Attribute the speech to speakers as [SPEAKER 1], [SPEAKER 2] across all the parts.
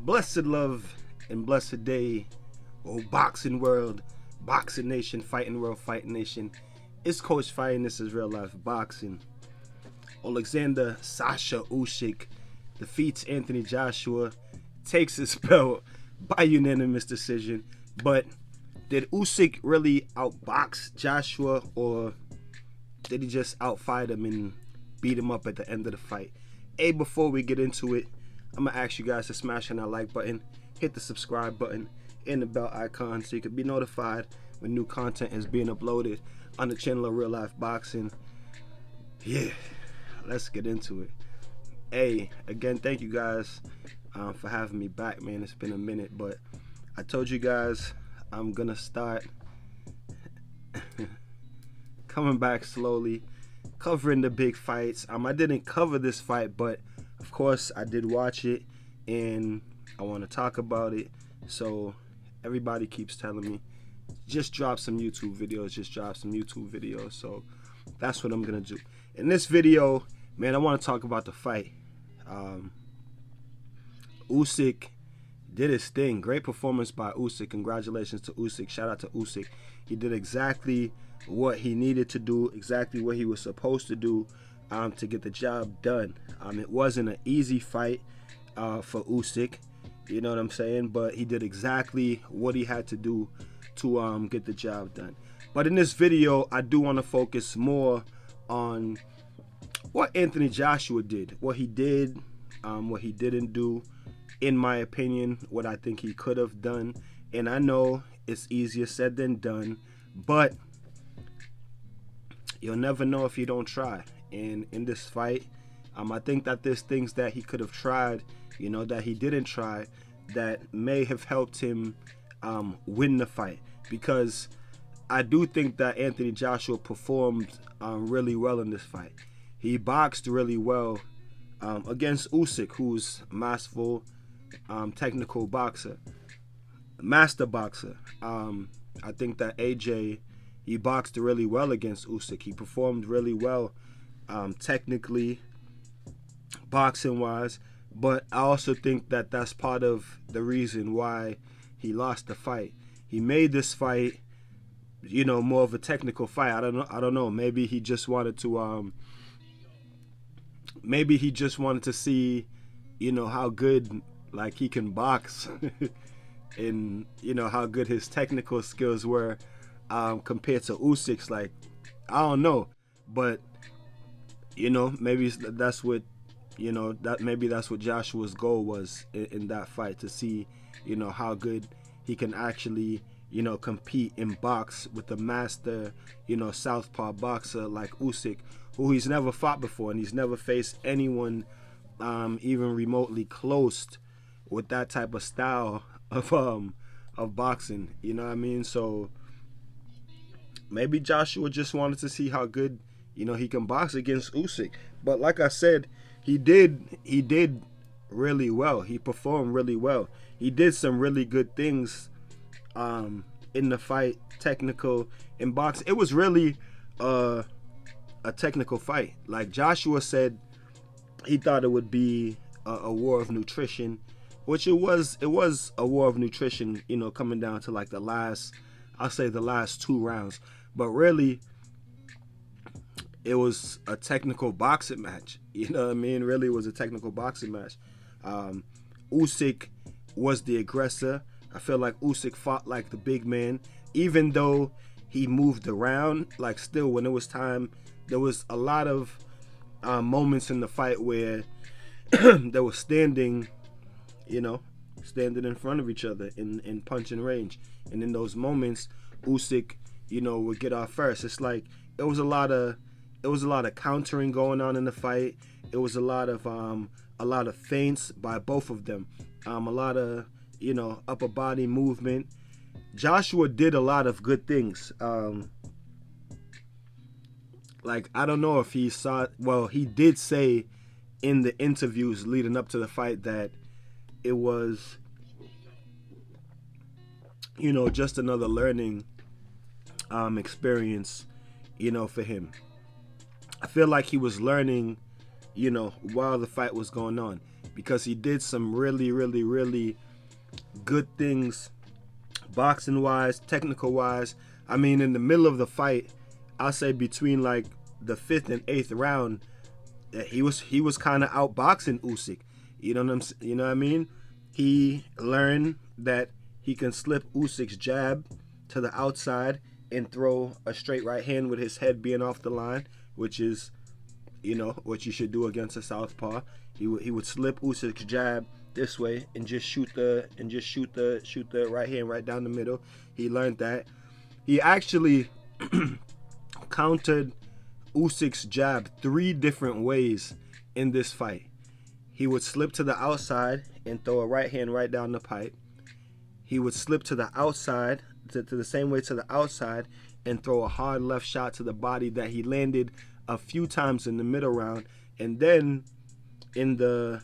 [SPEAKER 1] Blessed love and blessed day, oh boxing world, boxing nation, fighting world, fighting nation. It's Coach Fighting. This is real life boxing. Oleksandr Sasha Usyk defeats Anthony Joshua, takes his belt by unanimous decision. But did Usyk really outbox Joshua, or did he just outfight him and beat him up at the end of the fight? Hey, before we get into it, I'm going to ask you guys to smash on that like button, hit the subscribe button, and the bell icon so you can be notified when new content is being uploaded on the channel of Real Life Boxing. Yeah, let's get into it. Hey, again, thank you guys for having me back, man. It's been a minute, but I told you guys I'm going to start coming back slowly, covering the big fights. I didn't cover this fight, but of course I did watch it and I want to talk about it. So everybody keeps telling me, just drop some YouTube videos, so that's what I'm gonna do. In this video, man, I want to talk about the fight. Usyk did his thing. Great performance by Usyk. Congratulations to Usyk. Shout out to Usyk. He did exactly what he needed to do, exactly what he was supposed to do to get the job done. It wasn't an easy fight for Usyk, you know what I'm saying, but he did exactly what he had to do to get the job done. But in this video, I do want to focus more on what Anthony Joshua did, what he did, what he didn't do, in my opinion, what I think he could have done. And I know it's easier said than done, but you'll never know if you don't try. And in this fight, I think that there's things that he could have tried, you know, that he didn't try, that may have helped him win the fight. Because I do think that Anthony Joshua performed really well in this fight. He boxed really well against Usyk, who's a masterful, technical boxer, master boxer. I think that AJ, he boxed really well against Usyk. He performed really well technically, boxing wise, but I also think that that's part of the reason why he lost the fight. He made this fight, you know, more of a technical fight. I don't know. Maybe he just wanted to see, you know, how good like he can box and, you know, how good his technical skills were compared to Usyk's. Like, I don't know, but you know, maybe that's what, you know, maybe that's what Joshua's goal was in that fight, to see, you know, how good he can actually, you know, compete in box with a master, you know, southpaw boxer like Usyk, who he's never fought before, and he's never faced anyone even remotely close with that type of style of boxing. You know what I mean? So maybe Joshua just wanted to see how good, you know, he can box against Usyk. But like I said, he did really well. He performed really well. He did some really good things in the fight, technical in boxing. It was really a technical fight. Like Joshua said, he thought it would be a war of nutrition, which it was a war of nutrition, you know, coming down to like the last 2 rounds. But really, it was a technical boxing match. You know what I mean? Really, it was a technical boxing match. Usyk was the aggressor. I feel like Usyk fought like the big man, even though he moved around. Like, still, when it was time, there was a lot of moments in the fight where they were standing, you know, standing in front of each other in punching range. And in those moments, Usyk, you know, would get off first. It's like it was a lot of countering going on in the fight. It was a lot of feints by both of them. A lot of, you know, upper body movement. Joshua did a lot of good things. Like, I don't know if he saw, well, he did say in the interviews leading up to the fight that it was, you know, just another learning experience, you know, for him. I feel like he was learning, you know, while the fight was going on, because he did some really, really, really good things, boxing wise, technical wise. I mean, in the middle of the fight, I'll say between like the 5th and 8th round, he was kind of outboxing Usyk. You know what I mean? He learned that he can slip Usyk's jab to the outside and throw a straight right hand with his head being off the line, which is, what you should do against a southpaw. He would slip Usyk's jab this way and just shoot the right hand right down the middle. He learned that. He actually countered Usyk's jab 3 different ways in this fight. He would slip to the outside and throw a right hand right down the pipe. He would slip to the outside, to the same way to the outside, and throw a hard left shot to the body that he landed a few times in the middle round. And then in the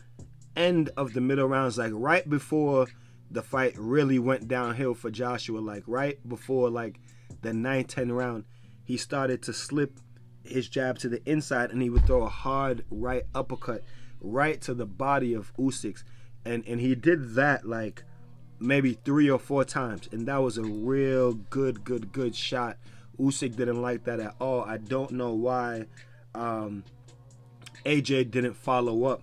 [SPEAKER 1] end of the middle rounds, like right before the fight really went downhill for Joshua, like right before like the 9-10 round, he started to slip his jab to the inside, and he would throw a hard right uppercut right to the body of Usyk. And he did that like maybe 3 or 4 times, and that was a real good shot. Usyk didn't like that at all. I don't know why AJ didn't follow up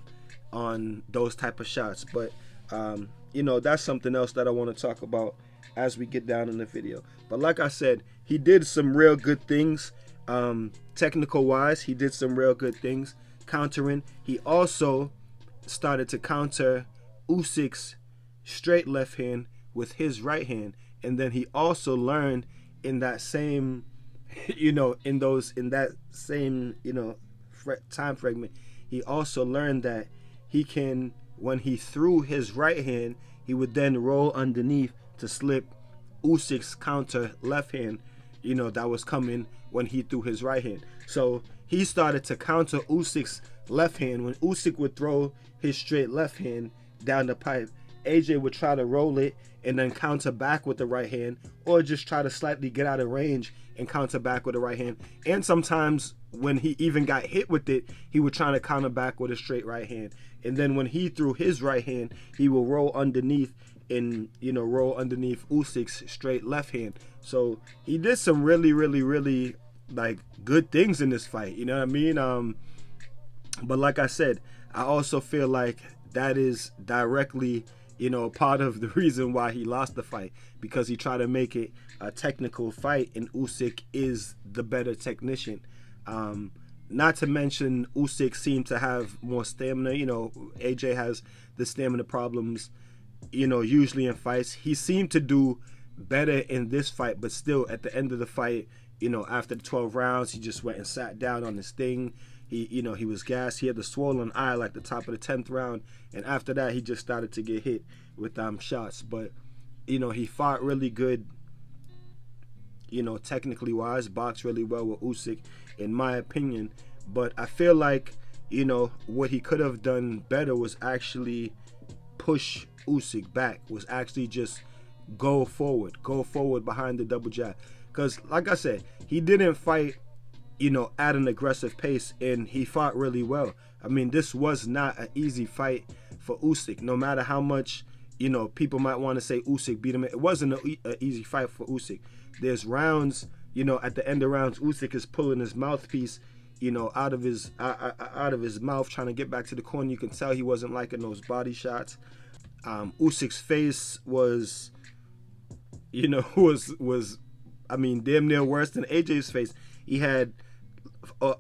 [SPEAKER 1] on those type of shots, but that's something else that I want to talk about as we get down in the video. But like I said, he did some real good things, technical wise. He did some real good things countering. He also started to counter Usyk's straight left hand with his right hand, and then he also learned in that same time fragment, he also learned that he can, when he threw his right hand, he would then roll underneath to slip Usyk's counter left hand, that was coming when he threw his right hand. So he started to counter Usyk's left hand. When Usyk would throw his straight left hand down the pipe, AJ would try to roll it and then counter back with the right hand, or just try to slightly get out of range and counter back with the right hand. And sometimes when he even got hit with it, he would try to counter back with a straight right hand. And then when he threw his right hand, he will roll underneath and roll underneath Usyk's straight left hand. So he did some really, really, really like good things in this fight. You know what I mean? But like I said, I also feel like that is directly part of the reason why he lost the fight, because he tried to make it a technical fight, and Usyk is the better technician. Not to mention, Usyk seemed to have more stamina. AJ has the stamina problems, usually in fights. He seemed to do better in this fight, but still at the end of the fight, after the 12 rounds, he just went and sat down on his thing. He was gassed. He had the swollen eye like the top of the 10th round, and after that, he just started to get hit with shots. But he fought really good, technically wise, boxed really well with Usyk, in my opinion. But I feel like what he could have done better was actually push Usyk back, was actually just go forward behind the double jab. Because like I said, he didn't fight at an aggressive pace, and he fought really well. I mean, this was not an easy fight for Usyk. No matter how much, people might want to say Usyk beat him, it wasn't an easy fight for Usyk. There's rounds, at the end of rounds, Usyk is pulling his mouthpiece, out of his mouth, trying to get back to the corner. You can tell he wasn't liking those body shots. Usyk's face was, damn near worse than AJ's face. He had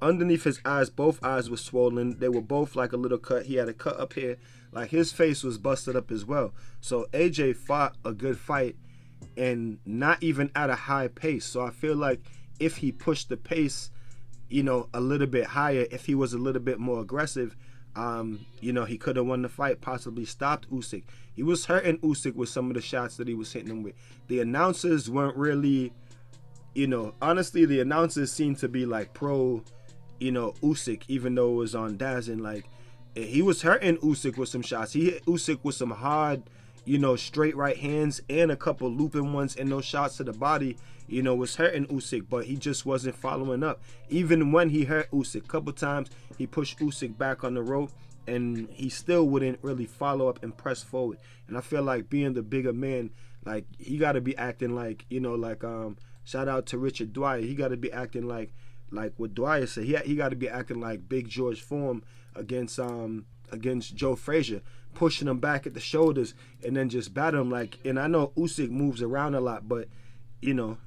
[SPEAKER 1] underneath his eyes, both eyes were swollen. They were both like a little cut. He had a cut up here. Like, his face was busted up as well. So AJ fought a good fight, and not even at a high pace. So I feel like if he pushed the pace, a little bit higher, if he was a little bit more aggressive, he could have won the fight, possibly stopped Usyk. He was hurting Usyk with some of the shots that he was hitting him with. The announcers weren't really, honestly, the announcers seemed to be like pro, Usyk, even though it was on DAZN. Like, he was hurting Usyk with some shots. He hit Usyk with some hard, straight right hands and a couple looping ones, and those shots to the body, was hurting Usyk, but he just wasn't following up. Even when he hurt Usyk, a couple times he pushed Usyk back on the rope, and he still wouldn't really follow up and press forward. And I feel like being the bigger man, like he got to be acting like, like shout out to Richard Dwyer. He got to be acting like what Dwyer said. He got to be acting like Big George Foreman against Joe Frazier, pushing him back at the shoulders and then just batter him like. And I know Usyk moves around a lot, but you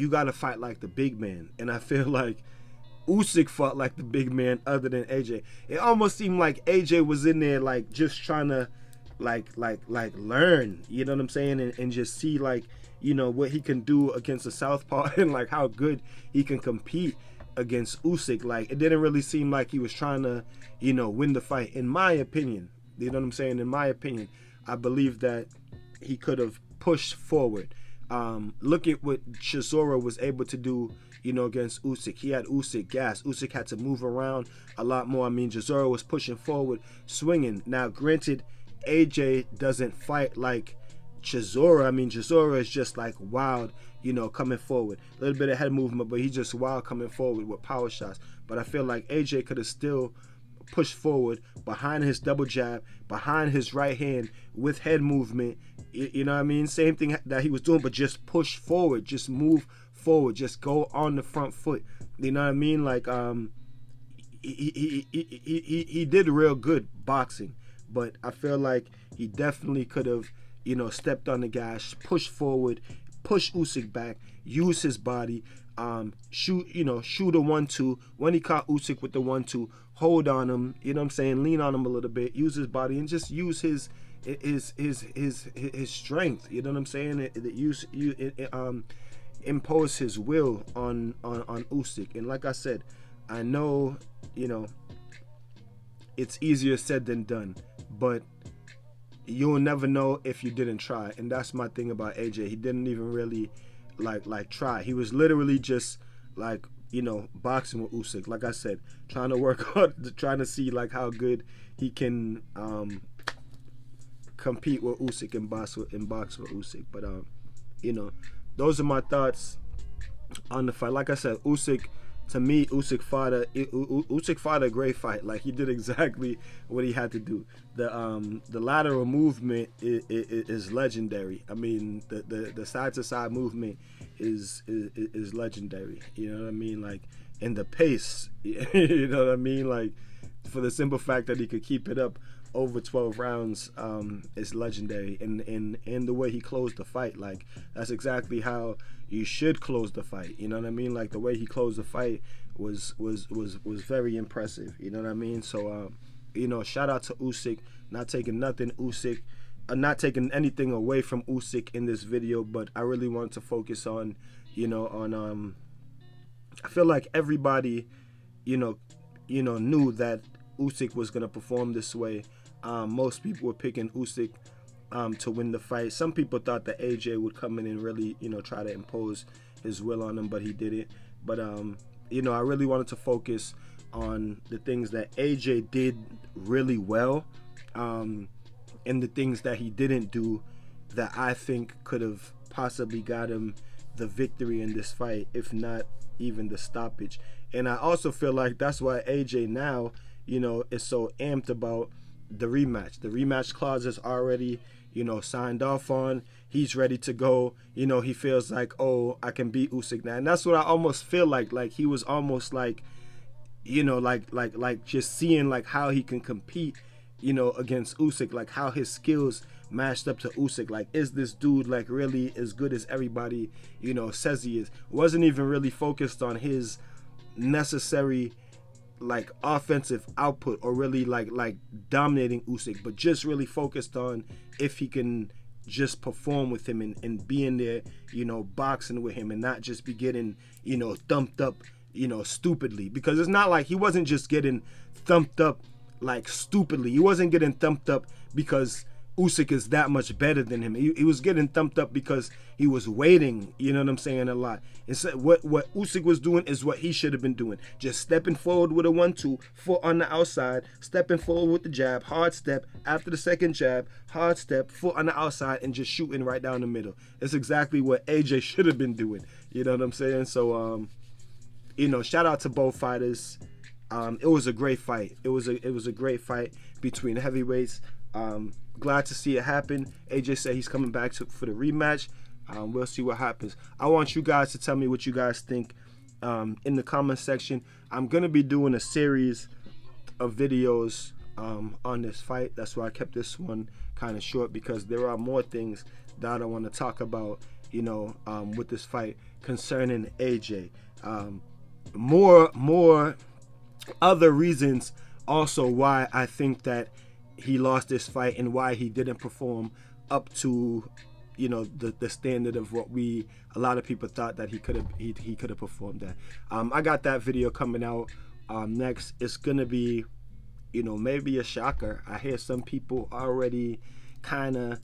[SPEAKER 1] got to fight like the big man. And I feel like Usyk fought like the big man other than AJ. It almost seemed like AJ was in there like just trying to like learn, you know what I'm saying, and just see like, what he can do against a southpaw and like how good he can compete against Usyk. Like it didn't really seem like he was trying to, win the fight, in my opinion. You know what I'm saying? In my opinion, I believe that he could have pushed forward. Look at what Chisora was able to do, against Usyk. He had Usyk gas. Usyk had to move around a lot more. I mean, Chisora was pushing forward, swinging. Now, granted, AJ doesn't fight like Chisora. I mean, Chisora is just like wild, coming forward. A little bit of head movement, but he's just wild coming forward with power shots. But I feel like AJ could have still pushed forward behind his double jab, behind his right hand with head movement. You know what I mean? Same thing that he was doing, but just push forward, just move forward, just go on the front foot. You know what I mean? Like he did real good boxing, but I feel like he definitely could have, stepped on the gas, pushed forward, push Usyk back, use his body, shoot a 1-2. When he caught Usyk with the 1-2, hold on him, lean on him a little bit, use his body, and just use his strength. You know what I'm saying? Impose his will on Usyk. And like I said, I know, it's easier said than done, but you'll never know if you didn't try. And that's my thing about AJ. He didn't even really like try. He was literally just like, boxing with Usyk. Like I said, trying to work hard, trying to see like how good he can compete with Usyk and box with Usyk. But those are my thoughts on the fight. Like I said, Usyk, to me, Usyk fought a great fight. Like he did exactly what he had to do. The lateral movement is legendary. I mean, the side to side movement is legendary. You know what I mean? Like, and the pace. You know what I mean? Like, for the simple fact that he could keep it up over 12 rounds is legendary. And the way he closed the fight, like that's exactly how you should close the fight. You know what I mean? Like the way he closed the fight was very impressive. You know what I mean? So shout out to Usyk. Not taking not taking anything away from Usyk in this video, but I really want to focus on I feel like everybody knew that Usyk was gonna perform this way. Most people were picking Usyk to win the fight. Some people thought that AJ would come in and really, try to impose his will on him, but he didn't. But I really wanted to focus on the things that AJ did really well, and the things that he didn't do that I think could have possibly got him the victory in this fight, if not even the stoppage. And I also feel like that's why AJ now, is so amped about the rematch. The rematch clause is already, signed off on. He's ready to go. He feels like, oh, I can beat Usyk now. And that's what I almost feel like. Like he was almost like, like just seeing like how he can compete, against Usyk, like how his skills matched up to Usyk. Like, is this dude like really as good as everybody, says he is? Wasn't even really focused on his necessary like offensive output or really like dominating Usyk, but just really focused on if he can just perform with him and be in there, boxing with him and not just be getting, thumped up, stupidly. Because it's not like he wasn't just getting thumped up like stupidly. He wasn't getting thumped up because Usyk is that much better than him. He was getting thumped up because he was waiting, a lot. And so what Usyk was doing is what he should have been doing. Just stepping forward with a 1-2, foot on the outside, stepping forward with the jab, hard step, after the second jab, hard step, foot on the outside, and just shooting right down the middle. It's exactly what AJ should have been doing. You know what I'm saying? So, shout out to both fighters. it was a great fight. It was a great fight between heavyweights. Glad to see it happen. AJ said he's coming back for the rematch. We'll see what happens. I want you guys to tell me what you guys think in the comment section. I'm gonna be doing a series of videos on this fight. That's why I kept this one kind of short, because there are more things that I want to talk about, you know, with this fight concerning AJ. More other reasons also why I think that he lost this fight and why he didn't perform up to, you know, the standard of what a lot of people thought that he could have performed at. I got that video coming out next. It's gonna be, you know, maybe a shocker. I hear some people already kind of,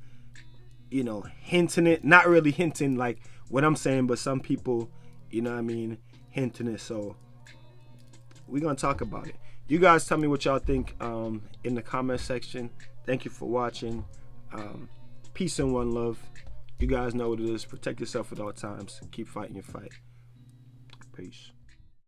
[SPEAKER 1] you know, hinting it, not really hinting like what I'm saying, but some people, you know what I mean, hinting it. So we're gonna talk about it. You guys tell me what y'all think in the comment section. Thank you for watching. Peace and one love. You guys know what it is. Protect yourself at all times. Keep fighting your fight. Peace.